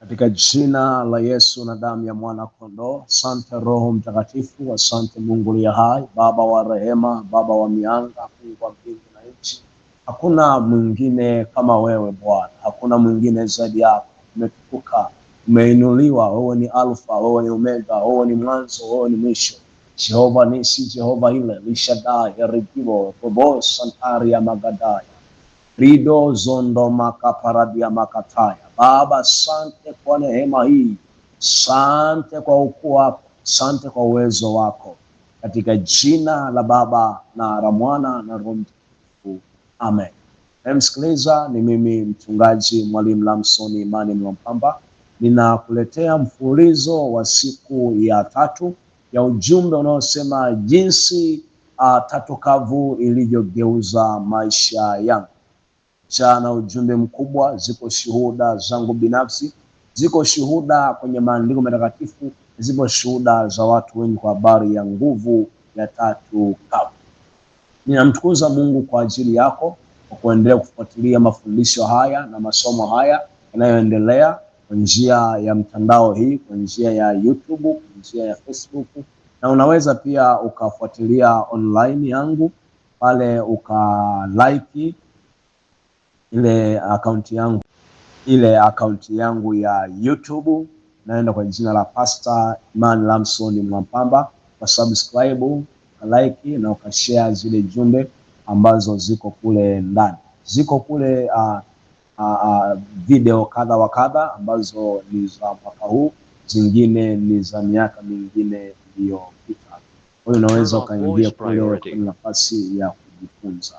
Katika jina la Yesu na damu ya mwana kondoo. Asante Roho Mtakatifu, asante Mungu aliye hai, Baba wa rehema, Baba wa mianga, Mungu wa mbingu na nchi. Hakuna mwingine kama wewe Bwana, hakuna mwingine zaidi yako. Umetukuka, umeinuliwa, wewe ni Alfa, wewe ni Omega, wewe ni mwanzo, wewe ni mwisho. Jehova Nisi, Jehova ile, Lishadai, Erigibo, Bobo, Santari ya Magadaya, Rido Zondo Makaparadia Makataya. Baba, asante kwa neema hii, asante kwa ukuu wako, asante kwa uwezo wako, katika jina la Baba na la Mwana na Roho Mtakatifu, amen. Msikiliza, ni mimi mchungaji Mwalimu Lamson Imani Mwampamba, ninakuletea mfululizo wa siku ya 3 ya ujumbe unaosema jinsi tatu kavu ilivyogeuza maisha yangu. Jana ujumbe mkubwa, ziko shuhuda zangu binafsi, ziko shuhuda kwenye maandiko matakatifu, ziko shuhuda za watu wengi kwa habari ya nguvu ya tatu kavu. Ninamtukuza Mungu kwa ajili yako kwa kuendelea kufuatilia mafundisho haya na masomo haya yanayoendelea kwa njia ya mtandao hii, kwa njia ya YouTube, kwa njia ya Facebook, na unaweza pia ukafuatilia online yangu pale, ukalike ile akaunti yangu ya YouTube, naenda kwa jina la Pastor Imani Lamson Mwampamba, kwa subscribe, like na ukashare zile jumbe ambazo ziko kule ndani. Ziko kule video kadha wa kadha ambazo ni za mwaka huu, zingine ni za miaka mingine iliyopita. Kwa hiyo unaweza ukaingia kule kwa nafasi ya kujifunza.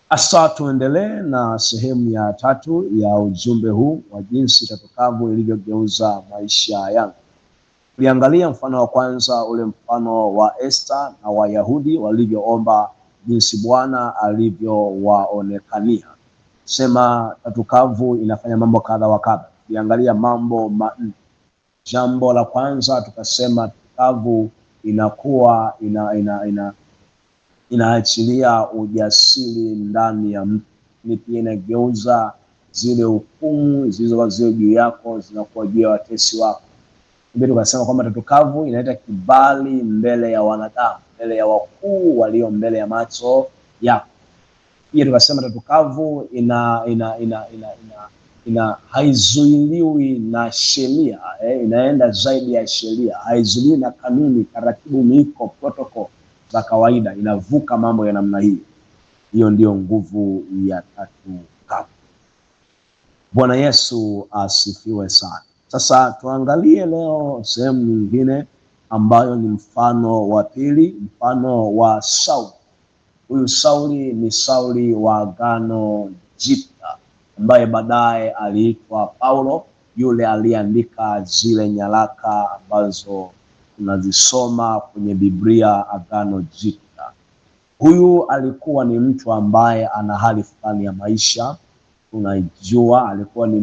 Asa, tuendelee na sehemu ya 3 ya ujumbe huu wa jinsi tatu kavu ilivyogeuza maisha yangu. Tuliangalia mfano wa kwanza, ule mfano wa Esther na Wayahudi walivyoomba jinsi Bwana alivyowaonekania. Sema tatu kavu inafanya mambo kadha wa kadha. Tuliangalia mambo manne. Jambo la kwanza tukasema tatu kavu inakuwa inaachilia ujasiri ndani ya mtu, ni pia inageuza zile hukumu zilizo juu yako zinakuwa juu ya watesi wako. Ndio tukasema kwamba tatu kavu inaleta kibali mbele ya wanadamu, mbele ya wakuu walio mbele ya macho yako. Pia tukasema tatu kavu haizuiliwi na sheria, inaenda zaidi ya sheria, haizuiliwi na kanuni, taratibu, miiko, protocol za kawaida, inavuka mambo ya namna hiyo. Hiyo ndio nguvu ya tatu kavu. Bwana Yesu asifiwe sana. Sasa tuangalie leo sehemu nyingine ambayo ni mfano wa pili, mfano wa Sauli. Huyu Sauli ni Sauli wa Agano Jipya ambaye baadaye aliitwa Paulo, yule aliandika zile nyaraka ambazo tunazisoma kwenye Biblia Agano Jipya. Huyu alikuwa ni mtu ambaye ana hali fulani ya maisha. Tunajua alikuwa ni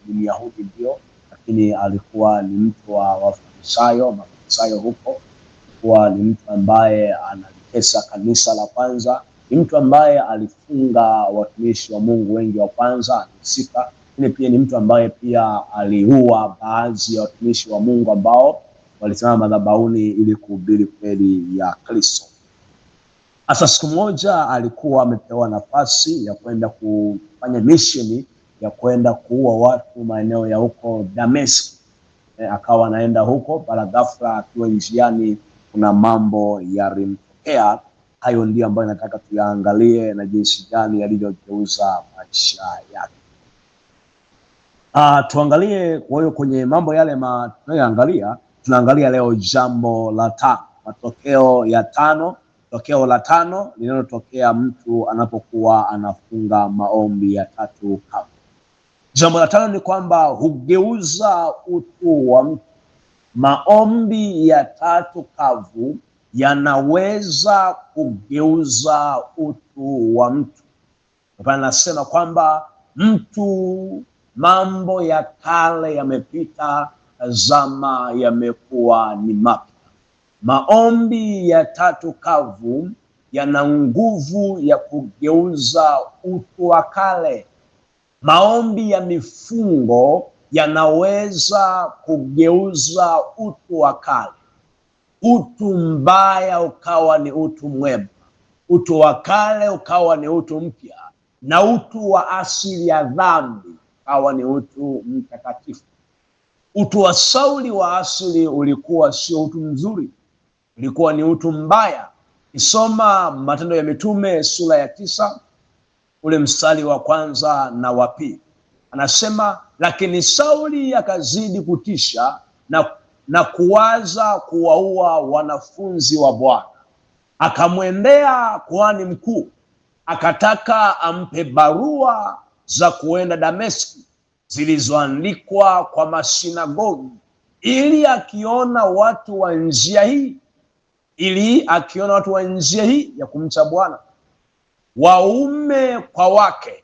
Myahudi ndio, lakini alikuwa ni mtu wa Mafarisayo huko. Alikuwa ni mtu ambaye analitesa kanisa la kwanza, ni mtu ambaye alifunga watumishi wa Mungu wengi wa kwanza, alisika. Lakini pia ni mtu ambaye pia aliua baadhi ya watumishi wa Mungu ambao walisimama madhabahuni ili kuhubiri kweli ya Kristo. Asa siku moja alikuwa amepewa nafasi ya kwenda kufanya misheni ya kwenda kuua watu maeneo ya huko Dameski. Akawa anaenda huko, para ghafla akiwa njiani kuna mambo yalimtokea. Hayo ndio ambayo nataka tuyaangalie na jinsi gani yalivyogeuza maisha yake. Tuangalie kwa hiyo kwenye mambo yale tunayoangalia. Tunaangalia leo jambo la 5, matokeo ya 5. Tokeo la 5 linalotokea mtu anapokuwa anafunga maombi ya tatu kavu. Jambo la 5 ni kwamba hugeuza utu wa mtu. Maombi ya tatu kavu yanaweza kugeuza utu wa mtu. Hapa nasema kwamba mtu, mambo ya kale yamepita, tazama yamekuwa ni mapya. Maombi ya tatu kavu yana nguvu ya kugeuza utu wa kale. Maombi ya mifungo yanaweza kugeuza utu wa kale, utu mbaya ukawa ni utu mwema, utu wa kale ukawa ni utu mpya, na utu wa asili ya dhambi ukawa ni utu mtakatifu. Utu wa Sauli wa asili ulikuwa sio utu mzuri, ulikuwa ni utu mbaya. Isoma Matendo ya Mitume sura ya 9 ule mstari wa 1 na wa 2, anasema lakini Sauli akazidi kutisha na kuwaza kuwaua wanafunzi wa Bwana. Akamwendea kuhani mkuu, akataka ampe barua za kuenda Dameski zilizoandikwa kwa masinagogi, ili akiona watu wa njia hii ya kumcha Bwana, waume kwa wake,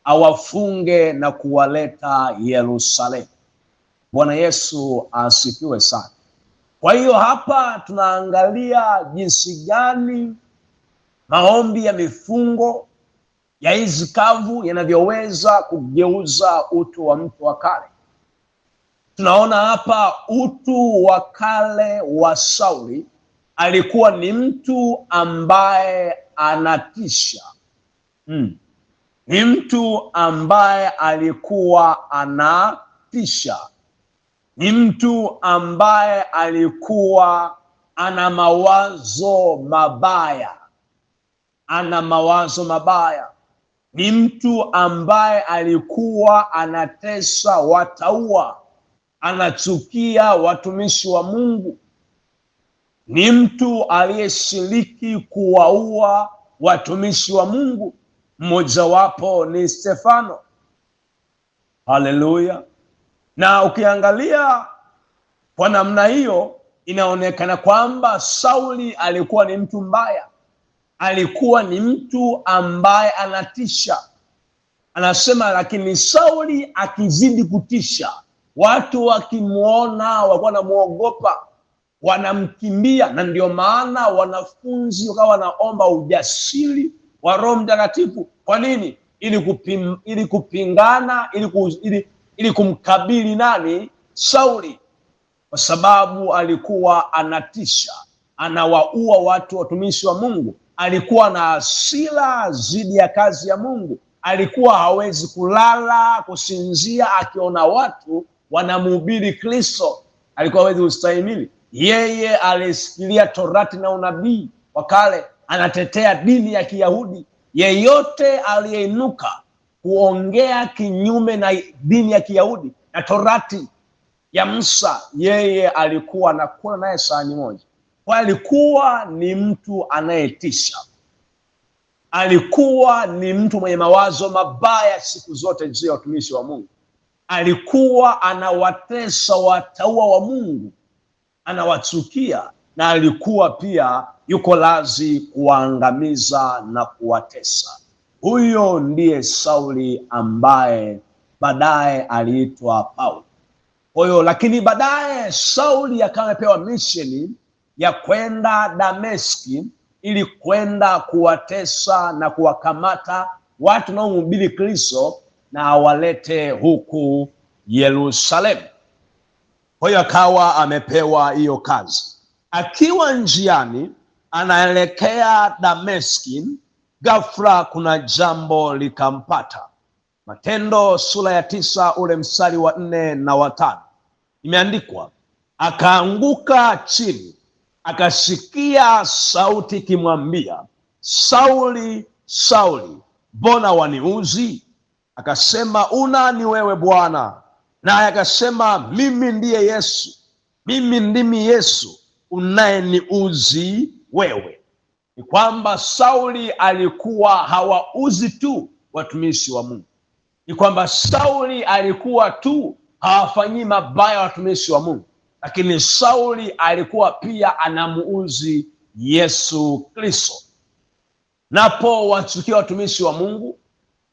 awafunge na kuwaleta Yerusalemu. Bwana Yesu asifiwe sana. Kwa hiyo hapa tunaangalia jinsi gani maombi ya mifungo ya hizi kavu yanavyoweza kugeuza utu wa mtu wa kale. Tunaona hapa utu wa kale wa Sauli alikuwa ni mtu ambaye anatisha. Ni mtu ambaye alikuwa anatisha. Ni mtu ambaye alikuwa ana mawazo mabaya. Ni mtu ambaye alikuwa anatesa watauwa, anachukia watumishi wa Mungu. Ni mtu aliyeshiriki kuwaua watumishi wa Mungu, mmojawapo ni Stefano. Haleluya! Na ukiangalia kwa namna hiyo, inaonekana kwamba Sauli alikuwa ni mtu mbaya, alikuwa ni mtu ambaye anatisha. Anasema lakini Sauli akizidi kutisha, watu wakimwona walikuwa wanamuogopa, wanamkimbia. Na ndio maana wanafunzi wakawa wanaomba ujasiri wa Roho Mtakatifu. Kwa nini? Ili kupingana, ili kumkabili nani? Sauli, kwa sababu alikuwa anatisha, anawaua watu, watumishi wa Mungu. Alikuwa na hasira dhidi ya kazi ya Mungu. Alikuwa hawezi kulala, kusinzia akiona watu wanamhubiri Kristo. Alikuwa hawezi kustahimili. Yeye alisikilia Torati na unabii wa kale, anatetea dini ya Kiyahudi. Yeyote aliyeinuka kuongea kinyume na dini ya Kiyahudi na Torati ya Musa, yeye alikuwa anakula naye sahani moja. Kwa alikuwa ni mtu anayetisha. Alikuwa ni mtu mwenye mawazo mabaya siku zote juu ya watumishi wa Mungu. Alikuwa anawatesa watauwa wa Mungu, anawachukia, na alikuwa pia yuko lazi kuwaangamiza na kuwatesa. Huyo ndiye Sauli ambaye baadaye aliitwa Paulo. Kwa hiyo lakini baadaye Sauli akawa amepewa misheni ya kwenda Dameski ili kwenda kuwatesa na kuwakamata watu wanaomhubiri Kristo na awalete huku Yerusalemu. Kwa hiyo akawa amepewa hiyo kazi. Akiwa njiani anaelekea Dameski, ghafla kuna jambo likampata. Matendo sura ya 9 ule mstari wa 4 na wa 5, imeandikwa akaanguka chini, akasikia sauti ikimwambia, Sauli, Sauli, mbona waniuzi? Akasema, unani wewe Bwana? Naye akasema, mimi ndiye Yesu, mimi ndimi Yesu unayeniuzi wewe. Ni kwamba Sauli alikuwa hawauzi tu watumishi wa Mungu. Ni kwamba Sauli alikuwa tu hawafanyii mabaya watumishi wa Mungu, lakini Sauli alikuwa pia anamuuzi Yesu Kristo. Napo wachukia watumishi wa Mungu,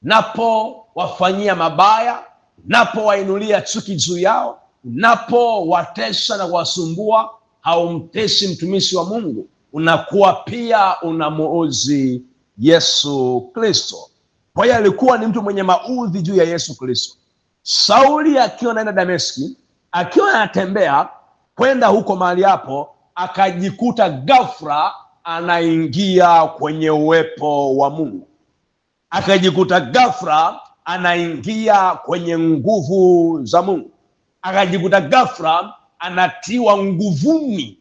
napo wafanyia mabaya, napo wainulia chuki juu yao, napo watesa na kuwasumbua, haumtesi mtumishi wa Mungu, unakuwa pia unamuuzi Yesu Kristo. Kwa hiyo alikuwa ni mtu mwenye maudhi juu ya Yesu Kristo. Sauli akiwa anaenda Dameski, akiwa anatembea kwenda huko mahali hapo, akajikuta ghafla anaingia kwenye uwepo wa Mungu, akajikuta ghafla anaingia kwenye nguvu za Mungu, akajikuta ghafla anatiwa nguvuni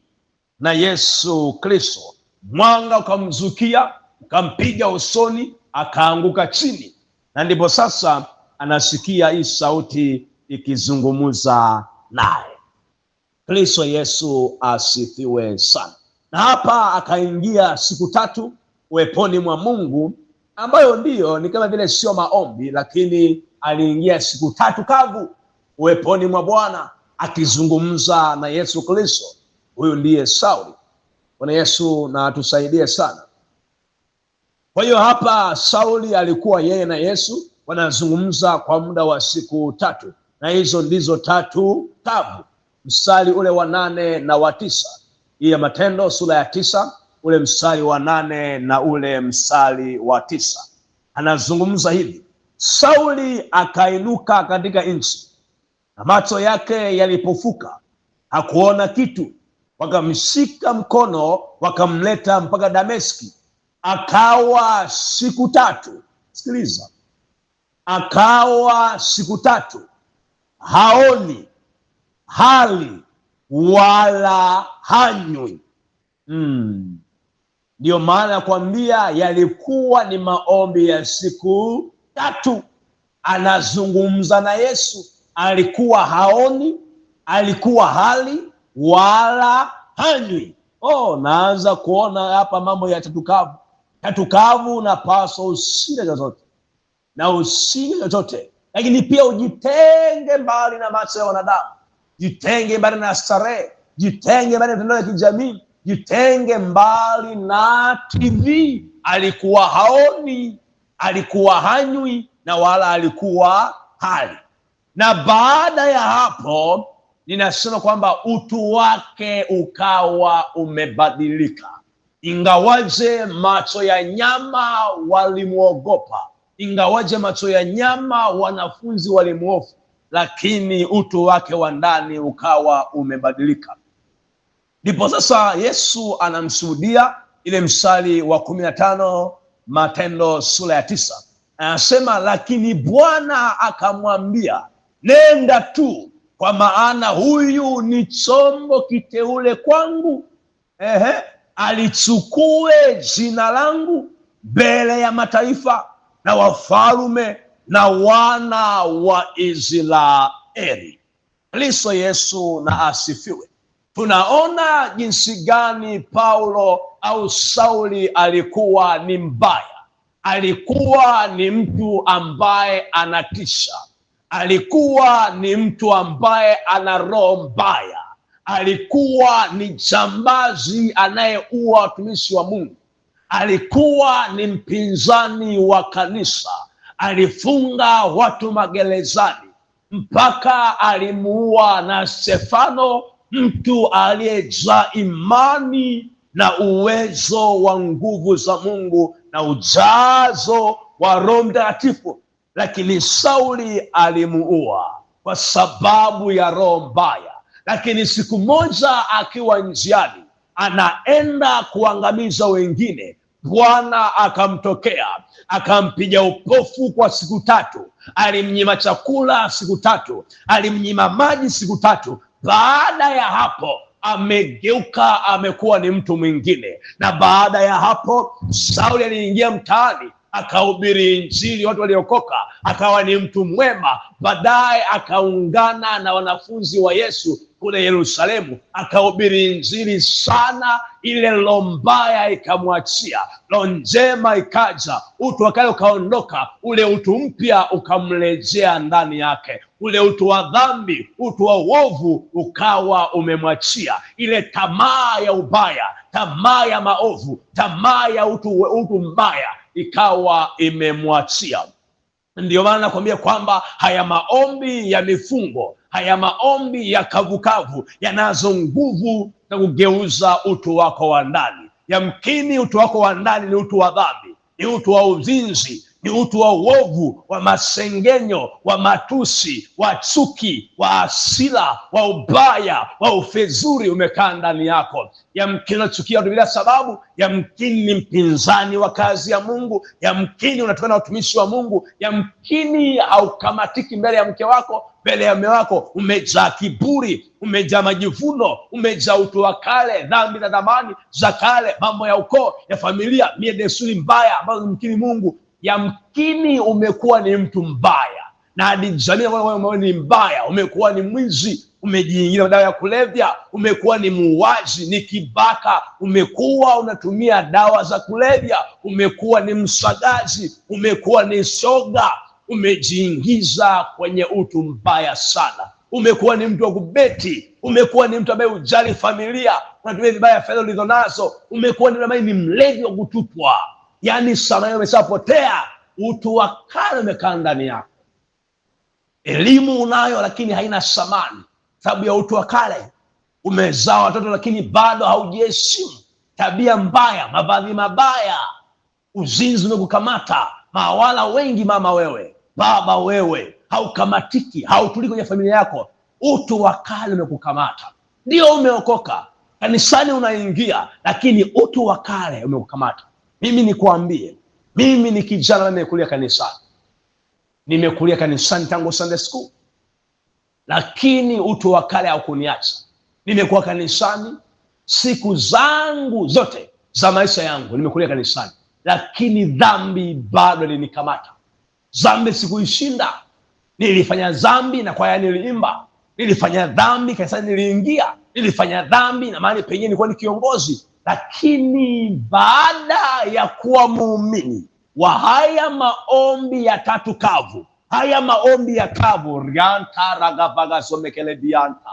na Yesu Kristo. Mwanga ukamzukia, ukampiga usoni, akaanguka chini, na ndipo sasa anasikia hii sauti ikizungumza naye. Kristo Yesu asifiwe sana. Na hapa akaingia siku 3 uweponi mwa Mungu, ambayo ndiyo ni kama vile sio maombi, lakini aliingia siku 3 kavu uweponi mwa Bwana akizungumza na Yesu Kristo. Huyu ndiye Sauli. Bwana Yesu na atusaidie sana. Kwa hiyo hapa Sauli alikuwa yeye na Yesu wanazungumza kwa muda wa siku 3, na hizo ndizo 3 kavu. Mstari ule wa 8 na wa 9, hii ya Matendo sura ya 9, ule mstari wa 8 na ule mstari wa 9, anazungumza hivi: Sauli akainuka katika nchi, na macho yake yalipofuka hakuona kitu. Wakamshika mkono, wakamleta mpaka Dameski. Akawa siku 3, sikiliza, akawa siku 3 haoni, hali wala hanywi. Ndio maana nakwambia yalikuwa ni maombi ya siku 3. Anazungumza na Yesu, alikuwa haoni, alikuwa hali wala hanywi. Naanza kuona hapa mambo ya 3 kavu. 3 kavu, unapaswa usile chochote na usile chochote, lakini pia ujitenge mbali na macho ya wanadamu, jitenge mbali na starehe, jitenge mbali na mitandao ya kijamii, jitenge mbali na TV. Alikuwa haoni, alikuwa hanywi na wala alikuwa hali. Na baada ya hapo ninasema kwamba utu wake ukawa umebadilika. Ingawaje macho ya nyama walimuogopa, ingawaje macho ya nyama wanafunzi walimuhofu, lakini utu wake wa ndani ukawa umebadilika. Ndipo sasa Yesu anamshuhudia, ile mstari wa 15 Matendo sura ya 9, anasema lakini Bwana akamwambia, nenda tu, kwa maana huyu ni chombo kiteule kwangu, alichukue jina langu mbele ya mataifa na wafalme na wana wa Israeli. Kristo Yesu na asifiwe. Tunaona jinsi gani Paulo au Sauli alikuwa ni mbaya, alikuwa ni mtu ambaye anatisha, alikuwa ni mtu ambaye ana roho mbaya, alikuwa ni jambazi anayeua watumishi wa Mungu, alikuwa ni mpinzani wa kanisa, alifunga watu magerezani, mpaka alimuua na Stefano, mtu aliyejaa imani na uwezo wa nguvu za Mungu na ujazo wa Roho Mtakatifu. Lakini Sauli alimuua kwa sababu ya roho mbaya. Lakini siku moja akiwa njiani anaenda kuangamiza wengine, Bwana akamtokea, akampiga upofu kwa siku 3, alimnyima chakula siku 3, alimnyima maji siku 3. Baada ya hapo amegeuka, amekuwa ni mtu mwingine. Na baada ya hapo Sauli aliingia mtaani, akahubiri Injili, watu waliokoka, akawa ni mtu mwema. Baadaye akaungana na wanafunzi wa Yesu kule Yerusalemu, akahubiri Injili sana. Ile roho mbaya ikamwachia, roho njema ikaja, utu wake ukaondoka, ule utu mpya ukamrejea ndani yake. Ule utu wa dhambi, utu wa uovu ukawa umemwachia. Ile tamaa ya ubaya, tamaa ya maovu, tamaa ya utu mbaya ikawa imemwachia. Ndio maana nakwambia kwamba haya maombi ya mifungo, haya maombi ya kavukavu yanazo nguvu na kugeuza utu wako wa ndani. Yamkini utu wako wa ndani ni utu wa dhambi, ni utu wa uzinzi, ni utu wa uovu, wa masengenyo, wa matusi, wa chuki, wa hasira, wa ubaya, wa ufezuri umekaa ndani yako. Yamkini unachukia watu bila sababu, yamkini ni mpinzani wa kazi ya Mungu, yamkini unatokana na utumishi wa Mungu, yamkini haukamatiki mbele ya mke wako, mbele ya mume wako. Umejaa kiburi, umejaa majivuno, umejaa utu wa kale, dhambi na dhamani za kale, mambo ya ukoo, ya familia, desturi mbaya ambazo yamkini Mungu. Yamkini umekuwa ni mtu mbaya na hadi jamii wewe ni mbaya, umekuwa ni mwizi, umejiingiza madawa ya kulevya, umekuwa ni muuaji, ni kibaka, umekuwa unatumia dawa za kulevya, umekuwa ni msagaji, umekuwa ni shoga, umejiingiza kwenye utu mbaya sana. Umekuwa ni mtu wa kubeti, umekuwa ni mtu ambaye hujali familia, unatumia vibaya fedha ulizonazo, umekuwa ni ambaye ni mlevi wa kutupwa. Yaani sana hiyo umeshapotea, utu wa kale umekaa ndani yako. Elimu unayo lakini haina thamani sababu ya utu wa kale. Umezaa watoto lakini bado haujiheshimu. Tabia mbaya, mavazi mabaya, uzinzi umekukamata. Mawala wengi, mama wewe, baba wewe, haukamatiki, hautulii kwenye familia yako. Utu wa kale umekukamata. Ndio umeokoka, kanisani unaingia, lakini utu wa kale umekukamata. Mimi nikuambie, mimi ni kijana nimekulia kanisani. Nimekulia kanisani tangu Sunday school, lakini utu wa kale haukuniacha. Nimekuwa kanisani siku zangu zote za maisha yangu, nimekulia kanisani, lakini dhambi bado ilinikamata. Dhambi sikuishinda. Nilifanya dhambi na kwaya niliimba, nilifanya dhambi kanisani niliingia, nilifanya dhambi na mahali pengine nilikuwa ni kiongozi. Lakini baada ya kuwa muumini wa haya maombi ya tatu kavu, haya maombi ya kavu, rianta ragabaga somekele dianta,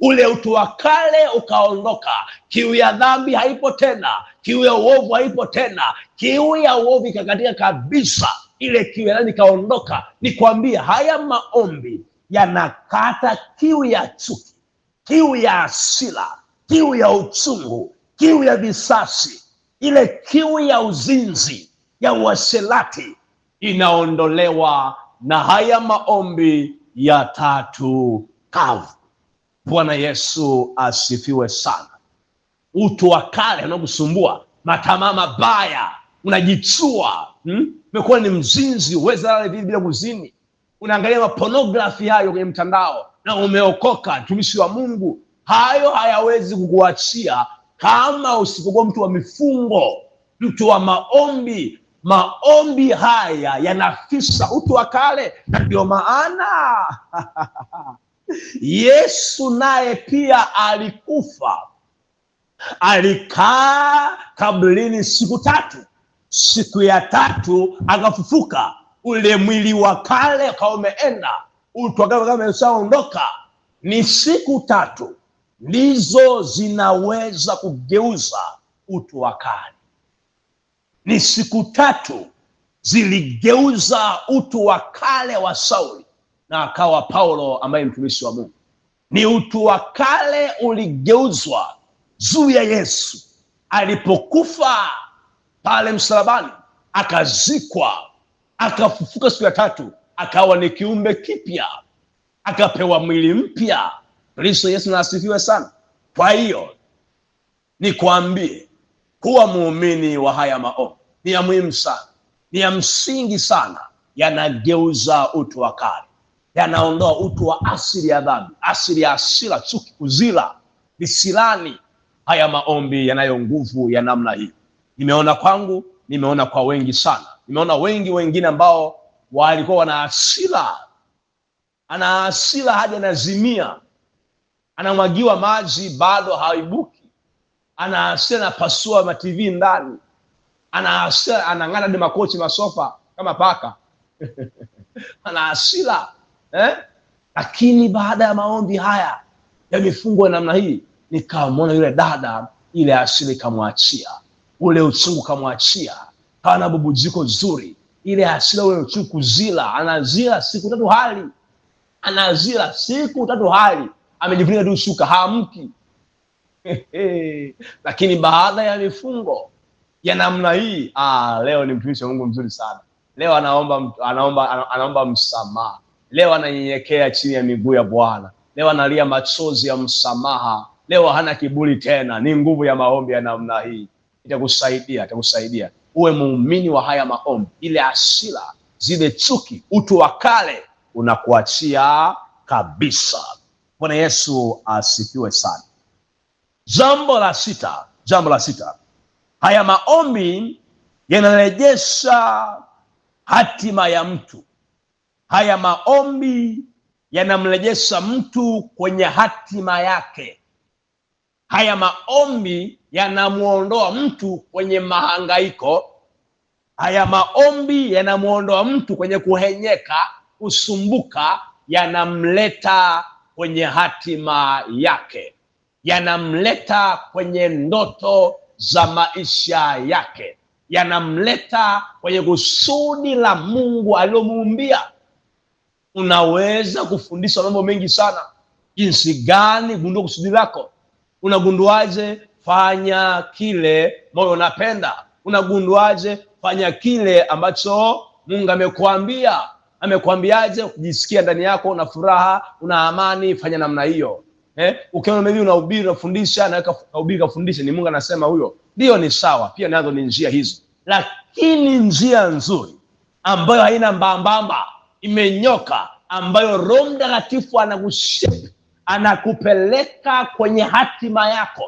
ule utu wa kale ukaondoka. Kiu ya dhambi haipo tena, kiu ya uovu haipo tena, kiu ya uovu ikakatika kabisa. Ile kiu ya ndani ikaondoka. Nikwambia, haya maombi yanakata kiu ya chuki, kiu ya hasira, kiu ya uchungu, kiu ya visasi, ile kiu ya uzinzi, ya uasherati inaondolewa na haya maombi ya tatu kavu. Bwana Yesu asifiwe sana. Utu wa kale unakusumbua, matamaa mabaya, unajichua, umekuwa ni mzinzi, uweze lala bila kuzini, unaangalia mapornography hayo kwenye mtandao na umeokoka, mtumishi wa Mungu. Hayo hayawezi kukuachia kama usipokuwa mtu wa mifungo, mtu wa maombi. Maombi haya yanafisa utu wa kale, na ndio maana Yesu naye pia alikufa, alikaa kaburini siku tatu, siku ya tatu akafufuka. Ule mwili wa kale ukawa umeenda, utu wa kale kama umeshaondoka. Ni siku tatu ndizo zinaweza kugeuza utu wa kale. Ni siku tatu ziligeuza utu wa kale wa Sauli na akawa Paulo ambaye mtumishi wa Mungu. Ni utu wa kale uligeuzwa juu ya Yesu alipokufa pale msalabani, akazikwa, akafufuka siku ya tatu, akawa ni kiumbe kipya, akapewa mwili mpya. Kristo Yesu na asifiwe sana. Kwa hiyo nikwambie, kuwa muumini wa haya maombi ni ya muhimu sana, ni ya msingi sana. Yanageuza utu wa kale, yanaondoa utu wa asili ya dhambi, asili ya hasira, chuki, kuzila, visirani. Haya maombi yanayo nguvu ya namna hii. Nimeona kwangu, nimeona kwa wengi sana. Nimeona wengi wengine ambao walikuwa wana hasira, ana hasira hadi anazimia, anamwagiwa maji bado haibuki, ana hasira anapasua ma TV ndani, ana hasira anang'ana hadi makochi masofa kama paka ana hasira Lakini baada ya maombi haya ya mifungo ya namna hii, nikamwona yule dada, ile hasira ikamwachia, ule uchungu kamwachia, kana bubujiko zuri. Ile hasira, ule uchungu kuzila, anazila siku tatu hali, anazila siku tatu hali, amejifunika tu shuka, haamki. Lakini baada ya mifungo ya namna hii, leo ni mtumishi wa Mungu mzuri sana. leo anaomba msamaha, leo ananyenyekea chini ya miguu ya Bwana, leo analia machozi ya msamaha, leo hana kiburi tena. Ni nguvu ya maombi ya namna hii itakusaidia uwe muumini wa haya maombi. Ile hasira, zile chuki, utu wa kale unakuachia kabisa. Bwana Yesu asifiwe sana. Jambo la sita, haya maombi yanarejesha hatima ya mtu. Haya maombi yanamrejesha mtu kwenye hatima yake. Haya maombi yanamuondoa mtu kwenye mahangaiko. Haya maombi yanamuondoa mtu kwenye kuhenyeka, kusumbuka, yanamleta kwenye hatima yake, yanamleta kwenye ndoto za maisha yake, yanamleta kwenye kusudi la Mungu aliyomuumbia. Unaweza kufundishwa mambo mengi sana. Jinsi gani gundua kusudi lako? Unagunduaje? Fanya kile moyo unapenda. Unagunduaje? Fanya kile ambacho Mungu amekuambia. Amekwambiaje? Kujisikia ndani yako una furaha, una amani, fanya namna hiyo. Ukiona mimi unahubiri, unafundisha, na ukahubiri kafundisha, ni Mungu anasema huyo, ndio ni sawa. Pia nazo ni njia hizo, lakini njia nzuri ambayo haina mbambamba, imenyoka, ambayo Roho Mtakatifu anakushape, anakupeleka kwenye hatima yako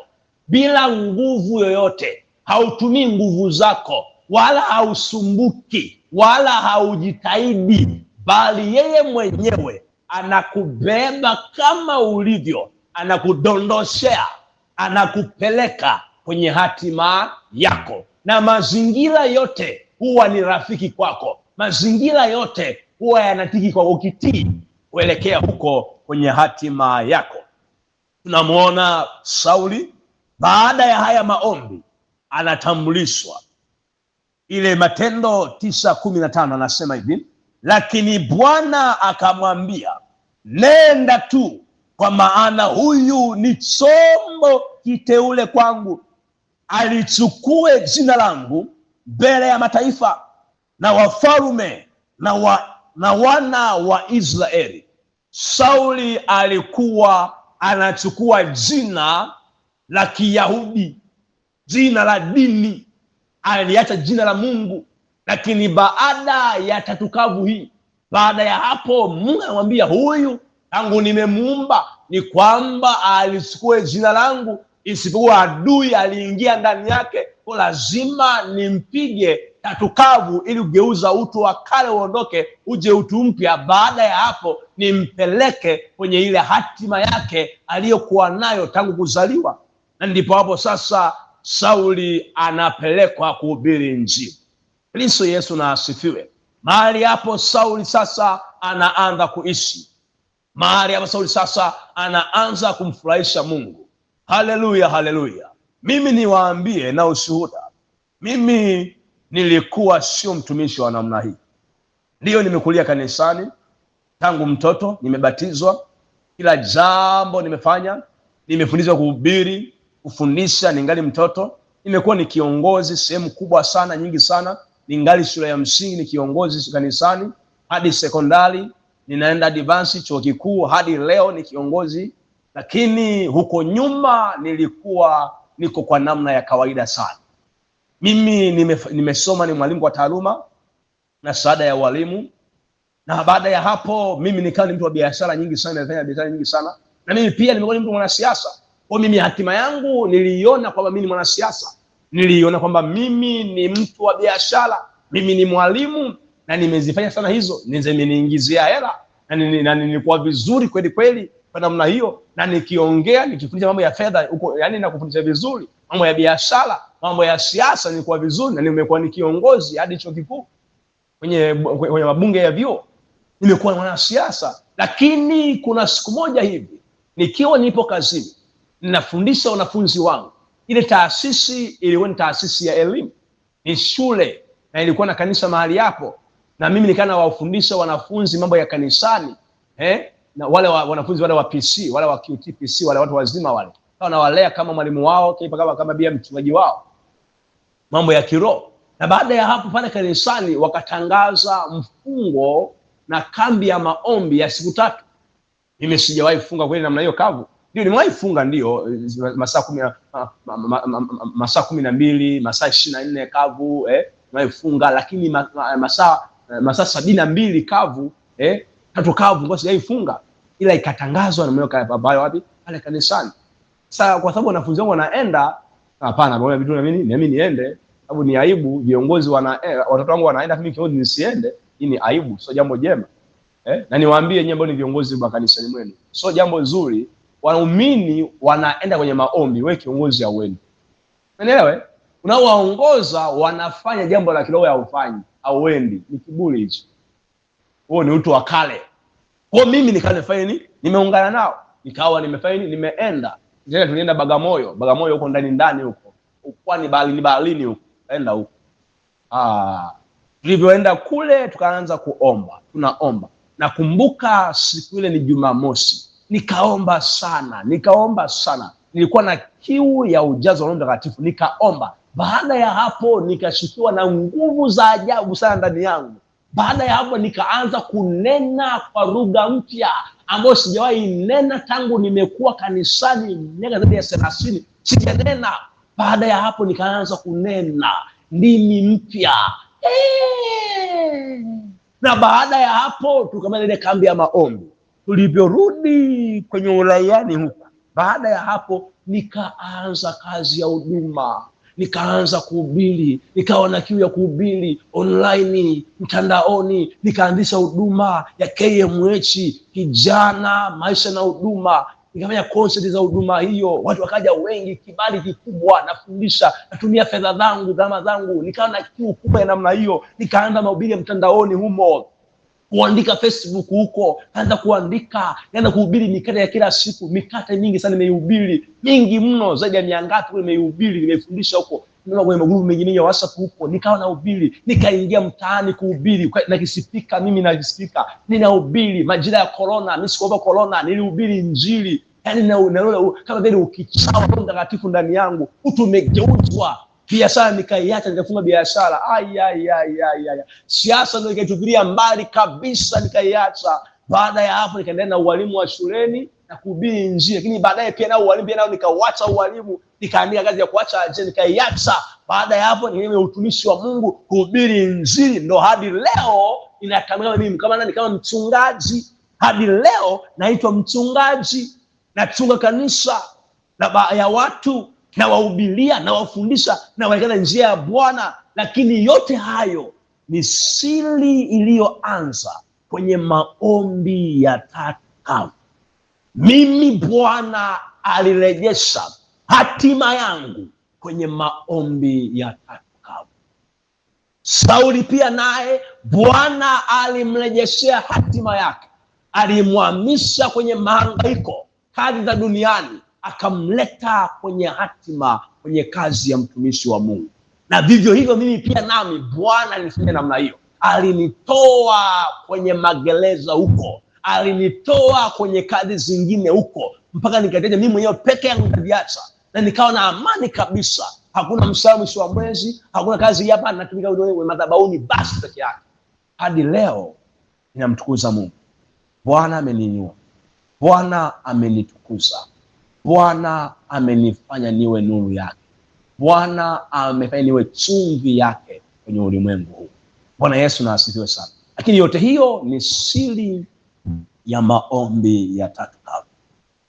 bila nguvu yoyote. Hautumii nguvu zako, wala hausumbuki, wala haujitahidi, bali yeye mwenyewe anakubeba kama ulivyo, anakudondoshea, anakupeleka kwenye hatima yako. Na mazingira yote huwa ni rafiki kwako. Mazingira yote huwa yanatiki kwa ukitii kuelekea huko kwenye hatima yako. Tunamuona Sauli baada ya haya maombi anatambulishwa. Ile Matendo 9:15 anasema hivi, lakini Bwana akamwambia, nenda tu, kwa maana huyu ni chombo kiteule kwangu, alichukue jina langu mbele ya mataifa na wafalme na wana wa Israeli. Sauli alikuwa anachukua jina la Kiyahudi, jina la dini, aliacha jina la Mungu. Lakini baada ya tatukavu hii, baada ya hapo, Mungu anamwambia huyu tangu nimemuumba ni kwamba alichukue jina langu, isipokuwa adui aliingia ndani yake, kwa lazima nimpige tatukavu ili ugeuza utu wa kale uondoke, uje utu mpya. Baada ya hapo nimpeleke kwenye ile hatima yake aliyokuwa nayo tangu kuzaliwa. Na ndipo hapo sasa Sauli anapelekwa kuhubiri Injili. Kristo Yesu na asifiwe. Mahali hapo Sauli sasa anaanza kuishi. Mahali hapo Sauli sasa anaanza kumfurahisha Mungu. Haleluya, haleluya. Mimi niwaambie na ushuhuda, mimi nilikuwa sio mtumishi wa namna hii. Ndiyo, nimekulia kanisani tangu mtoto, nimebatizwa, kila jambo nimefanya, nimefundishwa kuhubiri, kufundisha ningali mtoto. Nimekuwa ni kiongozi sehemu kubwa sana, nyingi sana. Ningali shule ya msingi ni kiongozi kanisani, hadi sekondari, ninaenda advance chuo kikuu, hadi leo ni kiongozi. Lakini huko nyuma nilikuwa niko kwa namna ya kawaida sana. Mimi nimesoma, ni mwalimu wa taaluma na shahada ya walimu. Na baada ya hapo mimi nikawa ni mtu wa biashara nyingi sana, nimefanya biashara nyingi sana. Na mimi pia nimekuwa ni mtu mwanasiasa. Kwa mimi hatima yangu niliona kwamba mimi ni mwanasiasa. Niliona kwamba mimi ni mtu wa biashara, mimi ni mwalimu, na nimezifanya sana hizo, niingizia hela, na nilikuwa vizuri kweli kweli kwa namna hiyo, na nikiongea, nikifundisha mambo ya fedha huko, yani nakufundisha vizuri mambo ya biashara, mambo ya siasa, nilikuwa vizuri, na nimekuwa ni kiongozi hadi chuo kikuu, kwenye mabunge ya vyuo, nimekuwa mwanasiasa. Lakini kuna siku moja hivi nikiwa nipo kazini, ninafundisha wanafunzi wangu. Ile taasisi ilikuwa ni taasisi ya elimu, ni shule, na ilikuwa na kanisa mahali hapo, na mimi nikana wafundisha wanafunzi mambo ya kanisani, na wale wanafunzi wale wa PC, wale wa QTPC, wale watu wazima wale, na walea kama mwalimu wao, kama bia mchungaji wao, mambo ya kiroho. Na baada ya hapo pale kanisani wakatangaza mfungo na kambi ya maombi ya siku 3. Mimi sijawahi kufunga kweli namna hiyo kavu. Ndio nimewahi kufunga, ndio masaa 12, masaa 24 kavu, nimewahi kufunga, lakini masaa 72 kavu, 3 kavu kwa sijawahi kufunga, ila ikatangazwa na mmoja babayo wapi pale kanisani. Sasa kwa sababu wanafunzi wangu wanaenda, hapana, bora vitu na mimi niende, sababu ni aibu viongozi watoto wangu wanaenda mimi kiongozi nisiende. Hii ni aibu, sio jambo jema. Na niwaambie nyinyi ambao ni viongozi wa kanisani mwenu, sio jambo zuri waumini wanaenda kwenye maombi, wewe kiongozi hauendi. Unaelewa? Unaowaongoza wanafanya jambo la kiroho haufanyi, hauendi. Ni kiburi hicho. Huo ni utu wa kale. Kwa mimi nikanifanya nini? Nimeungana nao. Nikawa nimefanya nini? Nimeenda. Tena tulienda Bagamoyo. Bagamoyo huko ndani huko. Ukwani Berlin huko. Enda huko. Tulivyoenda kule tukaanza kuomba. Tunaomba. Nakumbuka siku ile ni Jumamosi. Nikaomba sana. Nilikuwa na kiu ya ujazo wa Roho Mtakatifu, nikaomba. Baada ya hapo nikashikiwa na nguvu za ajabu sana ndani yangu. Baada ya hapo nikaanza kunena kwa lugha mpya ambayo sijawahi nena tangu nimekuwa kanisani miaka zaidi ya 30. Sijanena. Baada ya hapo nikaanza kunena ndimi mpya. Na baada ya hapo tukamaliza ile kambi ya maombi. Tulivyorudi kwenye uraiani huko, baada ya hapo nikaanza kazi ya huduma, nikaanza kuhubiri, nikawa na kiu ya kuhubiri online, mtandaoni, nikaanzisha huduma ya KMH, kijana maisha na huduma. Nikafanya concert za huduma hiyo, watu wakaja wengi, kibali kikubwa, nafundisha, natumia fedha zangu, gharama zangu, nikawa na kiu kubwa ya namna hiyo. Nikaanza mahubiri ya mtandaoni humo, kuandika Facebook huko, naanza kuandika, naanza kuhubiri mikate ya kila siku. Mikate mingi sana nimeihubiri, mingi mno, zaidi ya 100 ngapi nimeihubiri, nimefundisha huko. Ndio kwenye magrupu mengi ya WhatsApp huko, nikawa nahubiri, nikaingia mtaani kuhubiri na kisipika, mimi na kisipika ninahubiri. Majira ya corona, mimi sikuogopa corona, nilihubiri injili. Yaani kama vile ukichawa Roho Mtakatifu ndani yangu, utu umegeuzwa. Biashara nikaiacha, nikafunga biashara. Siasa ndio nikaitupilia mbali kabisa, nikaiacha. Baada ya hapo nikaendelea na ualimu wa shuleni na kuhubiri injili, lakini baadaye pia na ualimu pia nao nikauacha ualimu, nikaandika kazi ya kuacha ajira, nikaiacha. Baada ya hapo nikaendelea utumishi wa Mungu, kuhubiri injili, ndo hadi leo inakamilika. Mimi kama nani? Kama mchungaji. Hadi leo naitwa mchungaji, nachunga kanisa ya watu, na wahubiria, na wafundisha, na waelekeza njia ya Bwana. Lakini yote hayo ni siri iliyoanza kwenye maombi ya 3 kavu. Mimi Bwana alirejesha hatima yangu kwenye maombi ya 3 kavu. Sauli pia naye Bwana alimrejeshea hatima yake, alimhamisha kwenye mahangaiko, kazi za duniani, akamleta kwenye hatima, kwenye kazi ya mtumishi wa Mungu. Na vivyo hivyo mimi pia nami Bwana alinifanya namna hiyo. Alinitoa kwenye magereza huko, alinitoa kwenye kazi zingine huko, mpaka nikateja mimi mwenyewe peke yangu nikaviacha, na nikawa na amani kabisa. Hakuna mshahara mwisho wa mwezi, hakuna kazi hapa, natumika madhabahuni basi peke yake. Hadi leo ninamtukuza Mungu. Bwana ameniinua, Bwana amenitukuza, Bwana amenifanya niwe nuru yake, Bwana amefanya niwe chumvi yake kwenye ulimwengu huu. Bwana Yesu na asifiwe sana. Lakini yote hiyo ni siri ya maombi ya 3 kavu.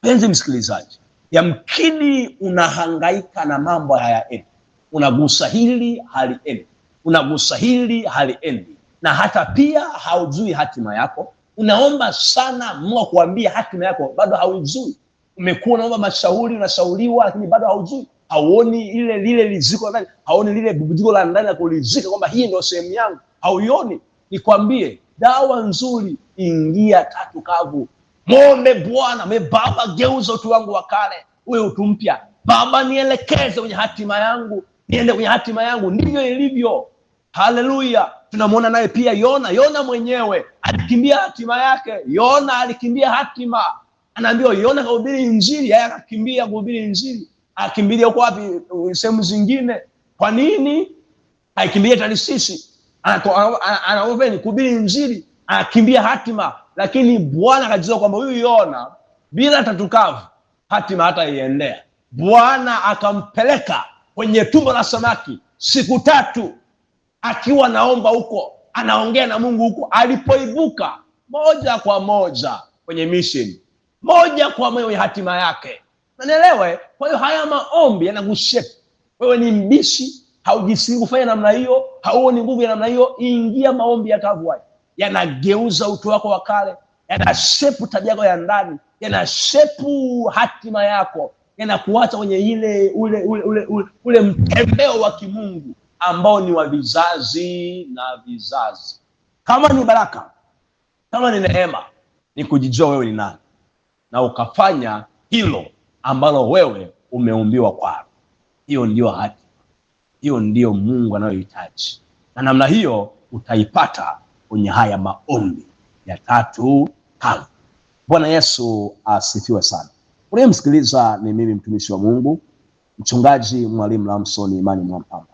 Penzi msikilizaji, yamkini unahangaika na mambo hayaendi, unagusa hili haliendi, unagusa hili haliendi, na hata pia haujui hatima yako. Unaomba sana, Mungu kuambia hatima yako bado haujui. Umekuwa unaomba mashauri, unashauriwa, lakini bado haujui. Hauoni lile riziko ndani, hauoni lile bubujiko la ndani la kulizika kwamba hii ndio sehemu yangu. Hauioni. Nikwambie dawa nzuri, ingia 3 kavu. Muombe Bwana, Baba geuza utu wangu wa kale uwe utu mpya. Baba nielekeze kwenye hatima yangu, niende kwenye hatima yangu. Ndivyo ilivyo. Haleluya. Tunamwona naye pia Yona mwenyewe alikimbia hatima yake. Yona alikimbia hatima. Anaambiwa Yona kuhubiri injili, yeye akakimbia kuhubiri injili. Akimbilia huko wapi? Sehemu zingine. Kwa nini? aikimbia Tarshishi, anaombeni kuhubiri Injili, anakimbia hatima. Lakini Bwana akajua kwamba huyu Yona bila tatukavu hatima hata iendea. Bwana akampeleka kwenye tumbo la samaki siku 3 akiwa naomba huko, anaongea na Mungu huko. Alipoibuka moja kwa moja kwenye mission, moja kwa moja kwenye hatima yake. Unanielewa? Kwa hiyo haya maombi yanakushape. Wewe ni mbishi, haujisikii kufanya namna hiyo, hauoni nguvu ya namna hiyo, ingia maombi ya kavu. Yanageuza utu wako wa kale, yanashape tabia yako ya ndani, yanashape hatima yako, yanakuacha kwenye ule mtembeo wa kimungu ambao ni wa vizazi na vizazi. Kama ni baraka, kama ni neema, ni kujijua wewe ni nani na ukafanya hilo ambalo wewe umeumbiwa kwalo. Hiyo ndio hatima, hiyo ndio Mungu anayohitaji, na namna hiyo utaipata kwenye haya maombi ya 3 kavu. Bwana Yesu asifiwe sana. Unayemsikiliza ni mimi mtumishi wa Mungu, mchungaji Mwalimu Lamson Imani Mwampamba.